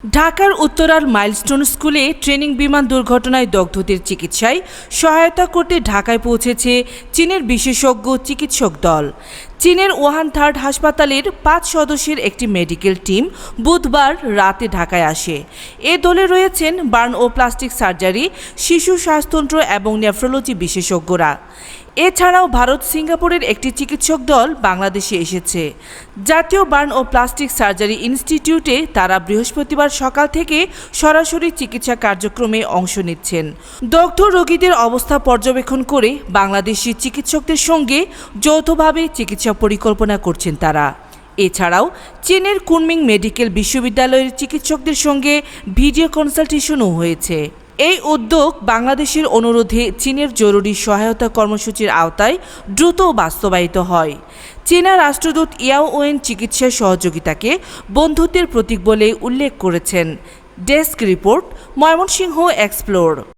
ঢাকার উত্তরার মাইলস্টোন স্কুলে ট্রেনিং বিমান দুর্ঘটনায় দগ্ধদের চিকিৎসায় সহায়তা করতে ঢাকায় পৌঁছেছে চীনের বিশেষজ্ঞ চিকিৎসক দল। চীনের ওহান থার্ড হাসপাতালের ৫ সদস্যের একটি মেডিকেল টিম বুধবার রাতে ঢাকায় আসে। এ দলে রয়েছেন বার্ন ও প্লাস্টিক সার্জারি, শিশু শ্বাসতন্ত্র এবং নেফ্রোলজি বিশেষজ্ঞরা। এছাড়াও ভারত সিঙ্গাপুরের একটি চিকিৎসক দল বাংলাদেশে এসেছে। জাতীয় বার্ন ও প্লাস্টিক সার্জারি ইনস্টিটিউটে তারা বৃহস্পতিবার সকাল থেকে সরাসরি চিকিৎসা কার্যক্রমে অংশ নিচ্ছেন। দগ্ধ রোগীদের অবস্থা পর্যবেক্ষণ করে বাংলাদেশি চিকিৎসকদের সঙ্গে যৌথভাবে চিকিৎসা পরিকল্পনা করছেন তারা। এছাড়াও চীনের কুনমিং মেডিকেল বিশ্ববিদ্যালয়ের চিকিৎসকদের সঙ্গে ভিডিও কনসালটেশনও হয়েছে। এই উদ্যোগ বাংলাদেশের অনুরোধে চীনের জরুরি সহায়তা কর্মসূচির আওতায় দ্রুত বাস্তবায়িত হয়। চীনা রাষ্ট্রদূত ইয়াও ওয়েন চিকিৎসা সহযোগিতাকে বন্ধুত্বের প্রতীক বলে উল্লেখ করেছেন। Desk report, Mymensingh explore.